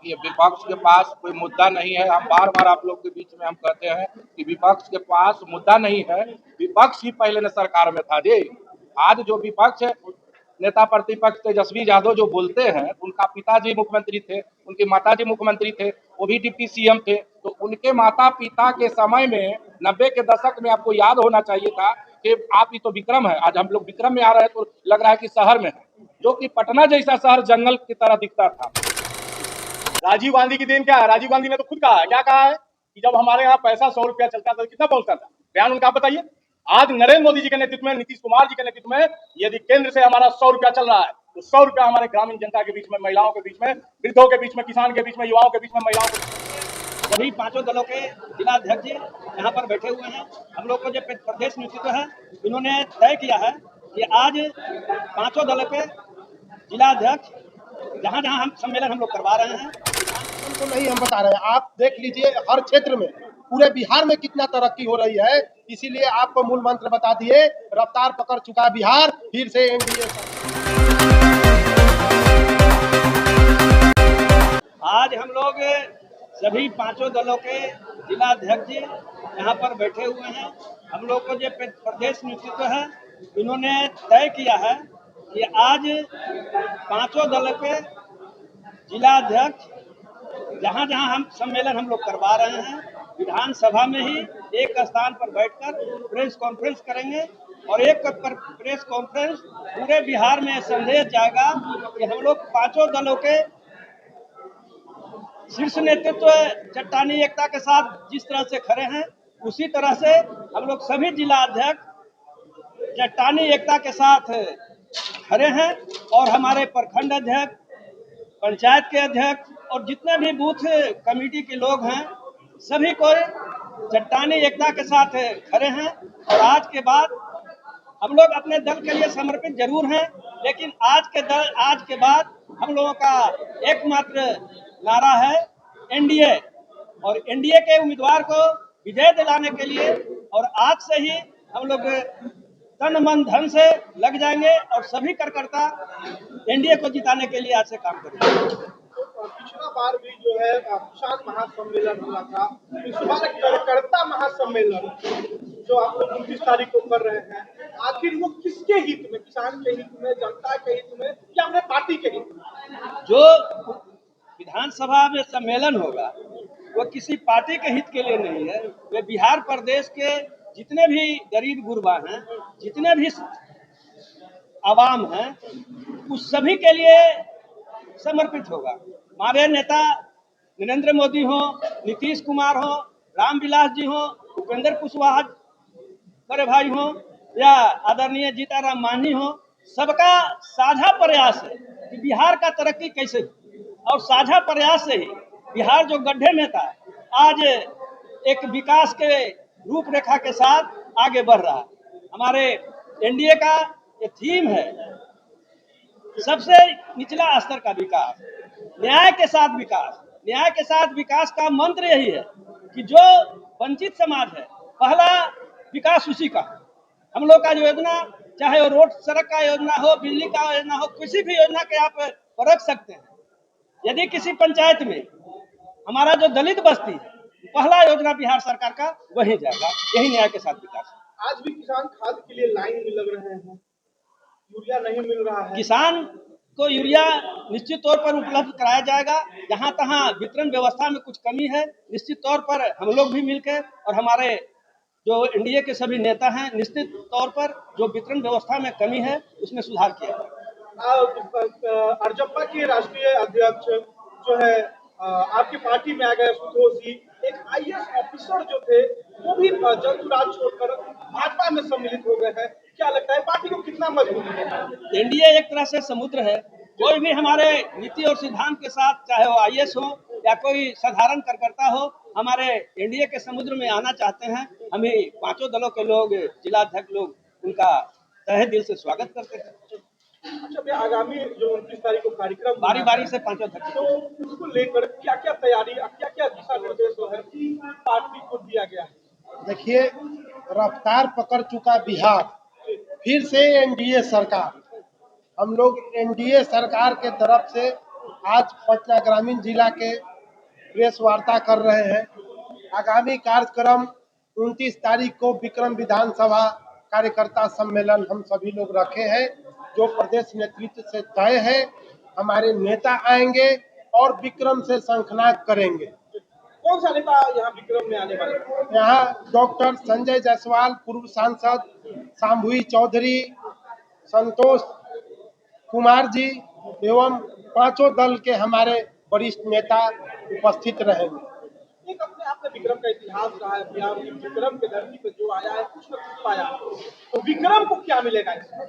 ये विपक्ष के पास कोई मुद्दा नहीं है। हम बार बार आप लोग के बीच में हम कहते हैं कि विपक्ष के पास मुद्दा नहीं है, विपक्ष ही पहले ने सरकार में था जी। आज जो विपक्ष है, नेता प्रतिपक्ष तेजस्वी यादव जो बोलते हैं, उनका पिताजी मुख्यमंत्री थे, उनके माताजी मुख्यमंत्री थे, वो भी डिप्टी सीएम थे। तो उनके माता पिता के समय में 90 के दशक में आपको याद होना चाहिए था कि आप ही तो विक्रम है। आज हम लोग विक्रम में आ रहे हैं तो लग रहा है कि शहर में है, जो कि पटना जैसा शहर जंगल की तरह दिखता था। राजीव गांधी की देन क्या है? राजीव गांधी ने तो खुद कहा है, क्या कहा है कि जब हमारे यहाँ पैसा 100 रुपया चलता था तो कितना पहुंचता था? बयान उनका बताइए। आज नरेंद्र मोदी जी के नेतृत्व में, नीतीश कुमार जी के नेतृत्व में यदि केंद्र से हमारा 100 रुपया चल रहा है तो 100 रुपया हमारे ग्रामीण जनता के बीच में, महिलाओं के बीच में, वृद्धों के बीच में, किसान के बीच में, युवाओं के बीच में, महिलाओं के बीच में। सभी पांचों दलों के जिलाध्यक्ष जी यहाँ पर बैठे हुए हैं। हम लोग को जो प्रदेश नेतृत्व है, इन्होंने तय किया है कि आज पांचों दलों के जिलाध्यक्ष जहाँ जहाँ हम सम्मेलन हम लोग करवा रहे हैं। तो नहीं हम बता रहे हैं, आप देख लीजिए हर क्षेत्र में, पूरे बिहार में कितना तरक्की हो रही है। इसीलिए आपको मूल मंत्र बता दिए, रफ्तार पकड़ चुका बिहार, फिर से एनडीए। आज हम लोग सभी पांचों दलों के जिलाध्यक्ष जी यहाँ पर बैठे हुए हैं। हम लोग को जो प्रदेश नेतृत्व है, इन्होंने तय किया है कि आज पांचों दलों के जिलाध्यक्ष जहाँ जहाँ हम सम्मेलन हम लोग करवा रहे हैं, विधानसभा में ही एक स्थान पर बैठकर प्रेस कॉन्फ्रेंस करेंगे और एक प्रेस कॉन्फ्रेंस पूरे बिहार में संदेश जाएगा कि हम लोग पांचों दलों के शीर्ष नेतृत्व चट्टानी एकता के साथ जिस तरह से खड़े हैं, उसी तरह से हम लोग सभी जिला अध्यक्ष चट्टानी एकता के साथ खड़े हैं और हमारे प्रखंड अध्यक्ष, पंचायत के अध्यक्ष और जितने भी बूथ कमेटी के लोग हैं, सभी कोई चट्टानी एकता के साथ खड़े हैं। और आज के बाद हम लोग अपने दल के लिए समर्पित जरूर हैं, लेकिन आज के बाद हम लोगों का एकमात्र नारा है एनडीए, और एनडीए के उम्मीदवार को विजय दिलाने के लिए और आज से ही हम लोग तन मन धन से लग जाएंगे और सभी कार्यकर्ता एनडीए को जिताने के लिए आज से काम करेंगे। पिछला बार भी जो है किसान महासम्मेलन हुआ था, इस बार कार्यकर्ता महासम्मेलन जो आप लोग 29 तारीख को कर रहे हैं, आखिर वो किसके हित में, किसान के हित में, जनता के हित में या अपने पार्टी के हित में? जो विधानसभा में सम्मेलन होगा वो किसी पार्टी के हित के लिए नहीं है, वे बिहार प्रदेश के जितने भी गरीब गुरबा हैं, जितने भी आवाम हैं, उस सभी के लिए समर्पित होगा। हमारे नेता नरेंद्र मोदी हो, नीतीश कुमार हो, रामविलास जी हो, उपेंद्र कुशवाहा बड़े भाई हो या आदरणीय जीताराम मांझी हो, सबका साझा प्रयास है कि बिहार का तरक्की कैसे हो, और साझा प्रयास से ही बिहार जो गड्ढे में था आज एक विकास के रूपरेखा के साथ आगे बढ़ रहा है। हमारे एनडीए का ये थीम है, सबसे निचला स्तर का विकास, न्याय के साथ विकास। न्याय के साथ विकास का मंत्र यही है कि जो वंचित समाज है, पहला विकास उसी का। हम लोग का जो योजना, चाहे वो रोड सड़क का योजना हो, बिजली का योजना हो, किसी भी योजना के आप परख सकते हैं। यदि किसी पंचायत में हमारा जो दलित बस्ती है, पहला योजना बिहार सरकार का वही जाएगा। यही न्याय के साथ विकास है। आज भी किसान खाद के लिए लाइन में लग रहे हैं, यूरिया नहीं मिल रहा है। किसान को यूरिया निश्चित तौर पर उपलब्ध कराया जाएगा। जहां तहां वितरण व्यवस्था में कुछ कमी है, निश्चित तौर पर हम लोग भी मिलकर और हमारे जो एनडीए के सभी नेता हैं, निश्चित तौर पर जो वितरण व्यवस्था में कमी है उसमें सुधार किया जाएगा। अरजप्पा के राष्ट्रीय अध्यक्ष जो है आपकी पार्टी में आ गए, सुधोष जी, एक आईएएस ऑफिसर जो थे वो भी जदयू छोड़कर भाजपा में सम्मिलित हो गए हैं। क्या लगता है पार्टी को कितना मजबूत है? एनडीए एक तरह से समुद्र है। कोई भी हमारे नीति और सिद्धांत के साथ, चाहे वो आईएएस हो या कोई साधारण कार्यकर्ता हो, हमारे एनडीए के समुद्र में आना चाहते हैं। हम ही पांचों दलों के लोग, जिलाध्यक्ष लोग, उनका तहे दिल से स्वागत करते हैं। अच्छा, आगामी जो 29 तारीख को कार्यक्रम बारी बारी से पांचों अध्यक्ष, तो उसको लेकर क्या क्या तैयारी, क्या क्या दिशा निर्देश है पार्टी को दिया गया है? देखिए, रफ्तार पकड़ चुका बिहार, फिर से एनडीए सरकार। हम लोग एनडीए सरकार के तरफ से आज पटना ग्रामीण जिला के प्रेस वार्ता कर रहे हैं। आगामी कार्यक्रम 29 तारीख को विक्रम विधानसभा कार्यकर्ता सम्मेलन हम सभी लोग रखे हैं, जो प्रदेश नेतृत्व से तय है। हमारे नेता आएंगे और विक्रम से शंखनाद करेंगे। कौन सा नेता यहाँ विक्रम में आने वाले हैं? यहाँ डॉक्टर संजय जायसवाल, पूर्व सांसद शाम्भवी चौधरी, संतोष कुमार जी एवं पांचों दल के हमारे वरिष्ठ नेता उपस्थित रहेंगे। एक अपने आप में विक्रम का इतिहास रहा है बिहार में। विक्रम के धरती पे जो आया है कुछ न कुछ पाया, तो विक्रम को क्या मिलेगा इसमें?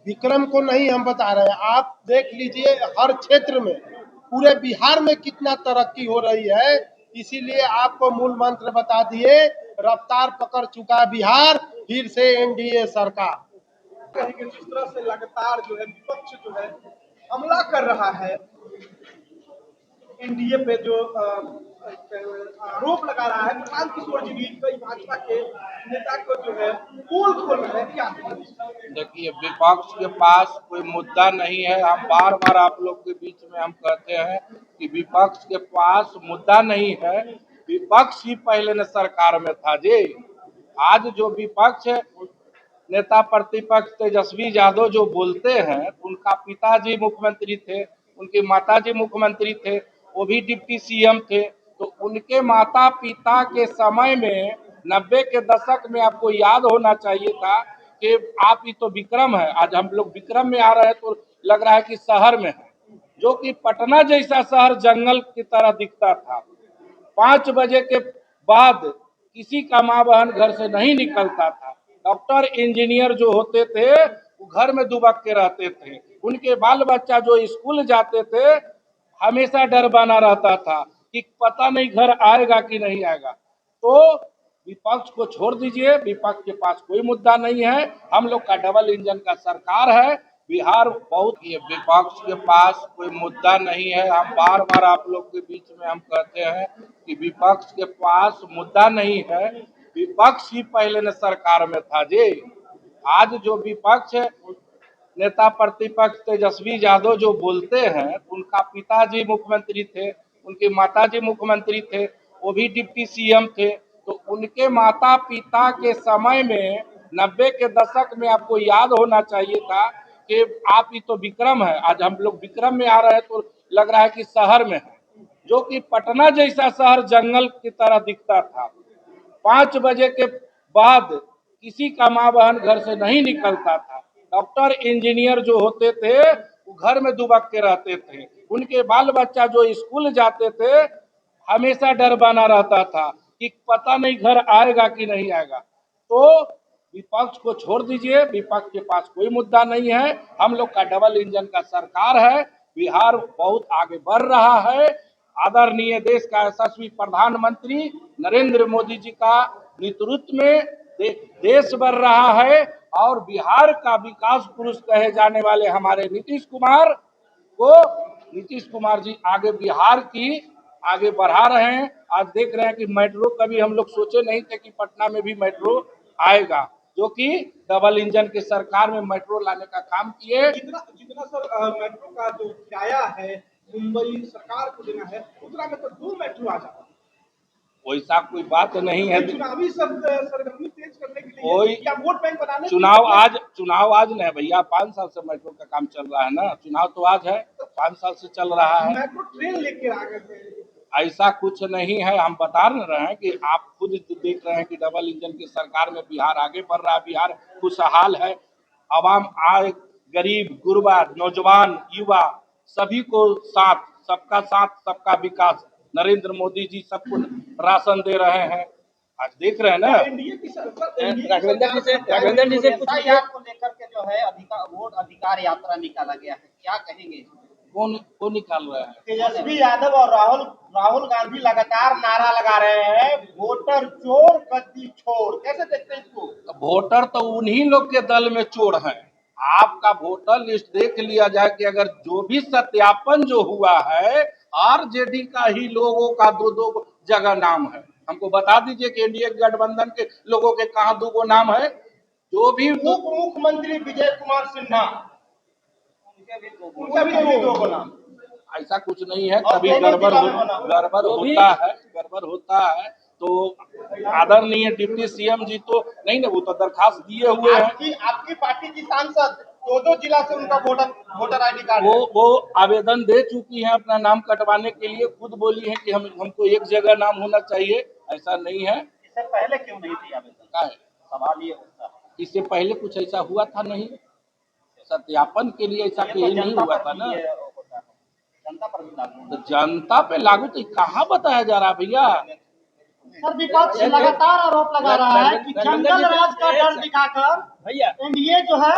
विक्रम को नहीं हम बता रहे हैं, आप देख लीजिए हर क्षेत्र में, पूरे बिहार में कितना तरक्की हो रही है। इसीलिए आपको मूल मंत्र बता दिए, रफ्तार पकड़ चुका बिहार, फिर से एनडीए सरकार। कहेंगे जिस तरह से लगातार जो है विपक्ष जो है हमला कर रहा है, एनडीए पे जो आरोप लगा रहा है, प्रशांत किशोर जी भी कई भाजपा के नेता को जो है पोल खोल रहे हैं, क्या देखिए, विपक्ष के पास कोई मुद्दा नहीं है। हम बार बार आप लोग के बीच में हम कहते हैं कि विपक्ष के पास मुद्दा नहीं है। विपक्ष ही पहले ने सरकार में था जी। आज जो विपक्ष है, नेता प्रतिपक्ष तेजस्वी यादव जो बोलते हैं, उनका पिताजी मुख्यमंत्री थे, उनकी माताजी मुख्यमंत्री थे, वो भी डिप्टी सीएम थे। तो उनके माता पिता के समय में 90 के दशक में आपको याद होना चाहिए था कि आप ही तो विक्रम है। आज हम लोग विक्रम में आ रहे हैं तो लग रहा है कि शहर में है, जो कि पटना जैसा शहर जंगल की तरह दिखता था। 5 बजे के बाद किसी का माँ बहन घर से नहीं निकलता था। डॉक्टर इंजीनियर जो होते थे वो घर में दुबक के रहते थे। उनके बाल बच्चा जो स्कूल जाते थे, हमेशा डर बना रहता था कि पता नहीं घर आएगा कि नहीं आएगा। तो विपक्ष को छोड़ दीजिए, विपक्ष के पास कोई मुद्दा नहीं है। हम लोग का डबल इंजन का सरकार है। बिहार बहुत ही, विपक्ष के पास कोई मुद्दा नहीं है। हम बार बार आप लोग के बीच में हम कहते हैं कि विपक्ष के पास मुद्दा नहीं है। विपक्ष ही पहले ने सरकार में था जी। आज जो विपक्ष है, नेता प्रतिपक्ष तेजस्वी यादव जो बोलते हैं, उनका पिताजी मुख्यमंत्री थे, उनकी माताजी मुख्यमंत्री थे, वो भी डिप्टी सीएम थे। तो उनके माता पिता के समय में 90 के दशक में आपको याद होना चाहिए था कि आप ही तो विक्रम है। आज हम लोग विक्रम में आ रहे हैं तो लग रहा है कि शहर में है, जो कि पटना जैसा शहर जंगल की तरह दिखता था। 5 बजे के बाद किसी का माँ बहन घर से नहीं निकलता था। डॉक्टर इंजीनियर जो होते थे वो घर में दुबक के रहते थे। उनके बाल बच्चा जो स्कूल जाते थे, हमेशा डर बना रहता था कि पता नहीं घर आएगा कि नहीं आएगा। तो विपक्ष को छोड़ दीजिए, विपक्ष के पास कोई मुद्दा नहीं है। हम लोग का डबल इंजन का सरकार है। बिहार बहुत आगे बढ़ रहा है। आदरणीय देश का यशस्वी प्रधानमंत्री नरेंद्र मोदी जी का नेतृत्व में देश बढ़ रहा है। और बिहार का विकास पुरुष कहे जाने वाले हमारे नीतीश कुमार जी आगे बिहार की आगे बढ़ा रहे हैं। आज देख रहे हैं कि मेट्रो, कभी हम लोग सोचे नहीं थे कि पटना में भी मेट्रो आएगा, जो कि डबल इंजन की सरकार में मेट्रो लाने का काम किए। जितना जितना सर मेट्रो का जो किराया है मुंबई सरकार को देना है, उतना में तो 2 मेट्रो आ जाता है। वैसा कोई बात नहीं है। चुनावी सरगर्मी तेज करने के कोई लिए या वोट बैंक बनाने चुनाव आज नहीं भैया, 5 साल से मेट्रो का काम चल रहा है ना। चुनाव तो आज है, तो 5 साल से चल रहा है। मेट्रो ट्रेन लेके आ गए थे। ऐसा कुछ नहीं है। हम बता रहे हैं कि आप खुद देख रहे हैं कि डबल इंजन की सरकार में बिहार आगे बढ़ रहा है। बिहार खुशहाल है। आवाम आए, गरीब गुरबा, नौजवान, युवा सभी को साथ, सबका विकास। नरेंद्र मोदी जी सबको राशन दे रहे हैं। आज देख रहे हैं ना। एनडीए की राघवेंद्र जी से कुछ को लेकर के जो है वोट अधिकार यात्रा निकाला गया है, क्या कहेंगे? कौन निकाल रहा है? तेजस्वी यादव और राहुल गांधी लगातार नारा लगा रहे हैं, वोटर चोर गद्दी छोड़। कैसे देखते हैं इसको? वोटर तो उन्हीं लोग के दल में चोर हैं। आपका वोटर लिस्ट देख लिया जाए कि अगर जो भी सत्यापन जो हुआ है, आरजेडी का ही लोगों का 2 जगह नाम है। हमको बता दीजिए कि एनडीए गठबंधन के लोगों के कहाँ 2 नाम है। जो भी उप मुख्यमंत्री विजय कुमार सिन्हा, उनके भी 2 नाम। ऐसा कुछ नहीं है, कभी गड़बड़ होता है तो आदरणीय डिप्टी सीएम जी तो नहीं ना, वो तो दरखास्त दिए हुए हैं। आपकी पार्टी की सांसद 2 जिला से उनका वोटर आईडी कार्ड वो आवेदन दे चुकी हैं अपना नाम कटवाने के लिए, खुद बोली है कि हमको एक जगह नाम होना चाहिए, ऐसा नहीं है। इससे पहले क्यों नहीं थी आवेदन? का है सवाल ये होता है। इससे पहले कुछ ऐसा हुआ था नहीं, सत्यापन के लिए ऐसा कहीं नहीं हुआ था ना। जनता पर भी लागू तो जनता पे लागू तो कहाँ बताया जा रहा है भैया? सर विपक्ष लगातार आरोप लगा रहा है कि जंगल राज का डर दिखाकर भैया एनडीए जो है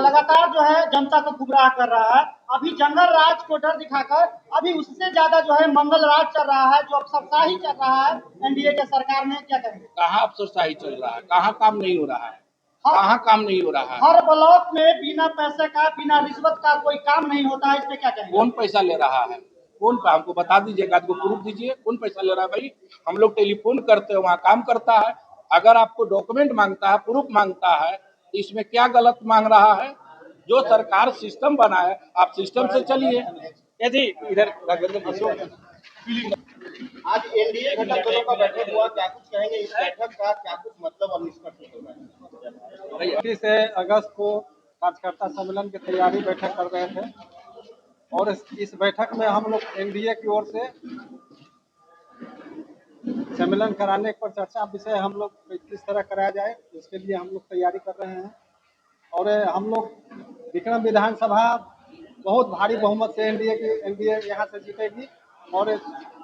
लगातार जो है जनता को गुमराह कर रहा है। अभी जंगल राज को डर दिखाकर अभी उससे ज्यादा जो है मंगल राज चल रहा है, जो अफसरशाही चल रहा है एनडीए के सरकार में। क्या कहेंगे? कहाँ अफसरशाही चल रहा है? कहाँ काम नहीं हो रहा है? कहाँ काम नहीं हो रहा है? हर ब्लॉक में बिना पैसे का, बिना रिश्वत का कोई काम नहीं होता है। इस पे क्या कहेंगे? कौन पैसा ले रहा है? कौन? हमको बता दीजिएगा, आपको प्रूफ दीजिए, कौन पैसा ले रहा है भाई? हम लोग टेलीफोन करते हैं, वहाँ काम करता है। अगर आपको डॉक्यूमेंट मांगता है, प्रूफ मांगता है, तो इसमें क्या गलत मांग रहा है? जो सरकार सिस्टम बना है, आप सिस्टम से चलिए। यदि इधर आज एनडीए घटक दलों का बैठक हुआ, क्या कुछ कहेंगे इस बैठक का? क्या कुछ मतलब और निष्कर्ष होगा? 21 अगस्त को कार्यकर्ता सम्मेलन की तैयारी बैठक कर रहे थे और इस बैठक में हम लोग एनडीए की ओर से सम्मेलन कराने पर चर्चा विषय हम लोग किस तरह कराया जाए, इसके लिए हम लोग तैयारी कर रहे हैं। और हम लोग विक्रम विधानसभा बहुत भारी बहुमत से एनडीए यहाँ से जीतेगी और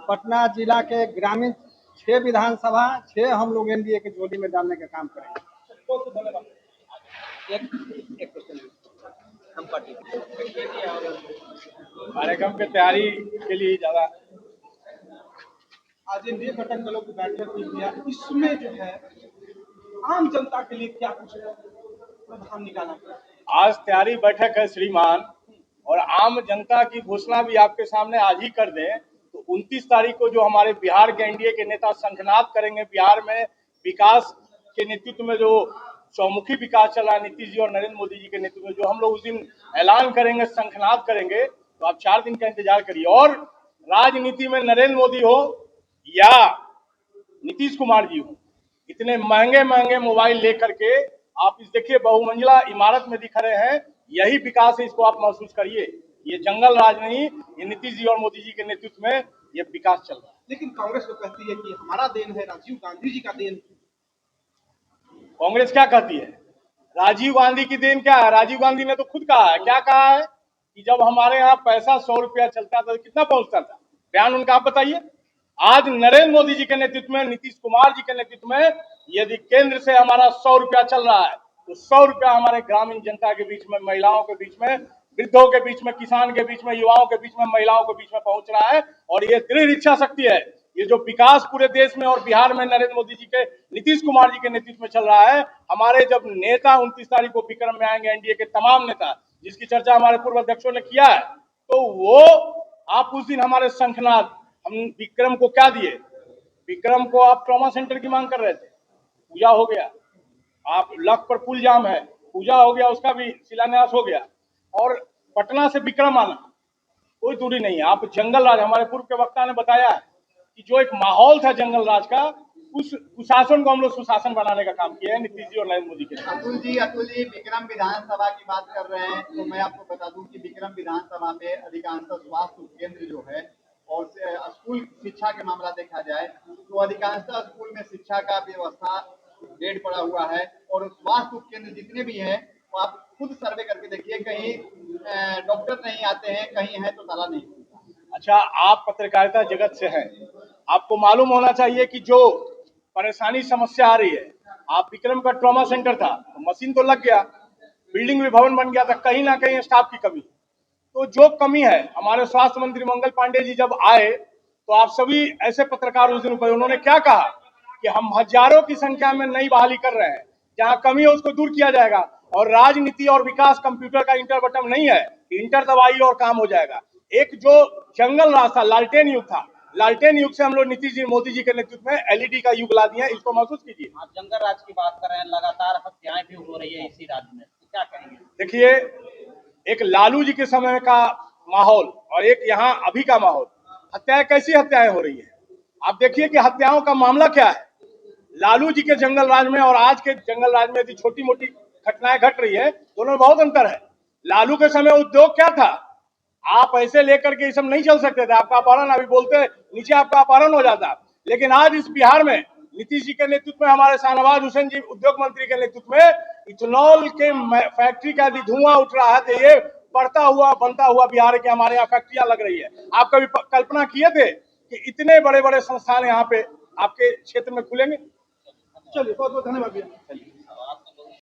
पटना जिला के ग्रामीण 6 विधानसभा 6 हम लोग एनडीए के झोली में डालने का काम करेंगे। एक क्वेश्चन हम पार्टी कार्यक्रम की तैयारी के लिए ज्यादा आज एनडीए घटक दलों की बैठक हुई है, इसमें जो है आम जनता के लिए क्या कुछ प्रावधान निकाला गया? आज तैयारी बैठक है श्रीमान, और आम जनता की घोषणा भी आपके सामने आज ही कर दें तो 29 तारीख को जो हमारे बिहार के एनडीए के नेता शंखनाद करेंगे, बिहार में विकास के नेतृत्व में जो चौमुखी विकास चला है नीतीश जी और नरेंद्र मोदी जी के नेतृत्व में, जो हम लोग उस दिन ऐलान करेंगे, शंखनाद करेंगे, तो आप 4 दिन का इंतजार करिए। और राजनीति में नरेंद्र मोदी हो या नीतीश कुमार जी हो, इतने महंगे महंगे मोबाइल लेकर के आप इस देखिए बहुमंजिला इमारत में दिख रहे हैं, यही विकास है, इसको आप महसूस करिए। ये जंगल राज नहीं, ये नीतीश जी और मोदी जी के नेतृत्व में ये विकास चल रहा है। लेकिन कांग्रेस तो कहती है कि हमारा देन है, राजीव गांधी जी का देन। कांग्रेस क्या कहती है? राजीव गांधी की देन क्या है? राजीव गांधी ने तो खुद कहा है, क्या कहा है कि जब हमारे यहाँ पैसा 100 रुपया चलता था तो कितना पहुंचता था? बयान उनका आप बताइए। आज नरेंद्र मोदी जी के नेतृत्व में, नीतीश कुमार जी के नेतृत्व में, यदि केंद्र से हमारा 100 रुपया चल रहा है तो 100 रुपया हमारे ग्रामीण जनता के बीच में, महिलाओं के बीच में, वृद्धों के बीच में, किसान के बीच में, युवाओं के बीच में, महिलाओं के बीच में पहुंच रहा है। और ये दृढ़ इच्छा शक्ति है, ये जो विकास पूरे देश में और बिहार में नरेंद्र मोदी जी के, नीतीश कुमार जी के नेतृत्व में चल रहा है। हमारे जब नेता 29 तारीख को विक्रम में आएंगे, एनडीए के तमाम नेता, जिसकी चर्चा हमारे पूर्व अध्यक्षों ने किया है, तो वो आप उस दिन हमारे शंखनाद, हम विक्रम को क्या दिए? विक्रम को आप ट्रॉमा सेंटर की मांग कर रहे थे, पूजा हो गया। आप लख पर पुल जाम है, पूजा हो गया, उसका भी शिलान्यास हो गया। और पटना से विक्रम आना कोई दूरी नहीं है। आप जंगल राज, हमारे पूर्व के वक्ता ने बताया है कि जो एक माहौल था जंगल राज का, उस कुशासन को हम लोग सुशासन बनाने का काम किया है नीतीश जी और नरेंद्र मोदी के। अतुल जी विक्रम विधानसभा की बात कर रहे हैं, तो मैं आपको बता दूं कि विक्रम विधानसभा में अधिकांशतः स्वास्थ्य उपकेंद्र जो है और स्कूल शिक्षा के मामला देखा जाए तो अधिकांशतः स्कूल में शिक्षा का व्यवस्था बेड पड़ा हुआ है। और स्वास्थ्य उपकेंद्र जितने भी हैं वो आप खुद सर्वे करके देखिए, कहीं डॉक्टर नहीं आते हैं, कहीं है तो ताला नहीं खुलता। अच्छा, आप पत्रकारिता जगत से हैं, आपको मालूम होना चाहिए कि जो परेशानी समस्या आ रही है, आप विक्रम का ट्रॉमा सेंटर था तो मशीन तो लग गया, बिल्डिंग भी भवन बन गया था, कहीं ना कहीं स्टाफ की कमी। तो जो कमी है, हमारे स्वास्थ्य मंत्री मंगल पांडे जी जब आए तो आप सभी ऐसे पत्रकार उस दिन रुके, उन्होंने क्या कहा कि हम हजारों की संख्या में नई बहाली कर रहे हैं, जहां कमी है उसको दूर किया जाएगा। और राजनीति और विकास कंप्यूटर का इंटर बटन नहीं है, इंटर दबाइए और काम हो जाएगा। एक जो जंगल राज था, लालटेन युग था, लालटेन युग से हम लोग नीतीश जी मोदी जी के नेतृत्व में एलईडी का युग ला दिए हैं, इसको महसूस कीजिए। आप जंगल राज की बात कर रहे हैं, लगातार हत्याएं भी हो रही है इसी राज्य में, क्या कहेंगे? देखिए, एक लालू जी के समय का माहौल और एक यहाँ अभी का माहौल, हत्याएं कैसी हत्याएं हो रही है। आप देखिए कि हत्याओं का मामला क्या है। लालू जी के जंगल राज में और आज के जंगल राज में यदि छोटी मोटी घटनाएं घट रही है, दोनों में बहुत अंतर है। लालू के समय उद्योग क्या था, आप ऐसे लेकर के ये सब नहीं चल सकते थे, आपका अपहरण, अभी बोलते नीचे आपका अपहरण हो जाता। लेकिन आज इस बिहार में नीतीश जी के नेतृत्व में, हमारे शाहनवाज हुसैन जी उद्योग मंत्री के नेतृत्व में इथेनॉल के फैक्ट्री का यदि धुआं उठ रहा है, तो ये बढ़ता हुआ बनता हुआ बिहार के हमारे यहाँ फैक्ट्रियां लग रही है। आप कभी कल्पना किए थे कि इतने बड़े बड़े संस्थान यहाँ पे आपके क्षेत्र में खुलेंगे? चलिए, बहुत बहुत धन्यवाद भैया।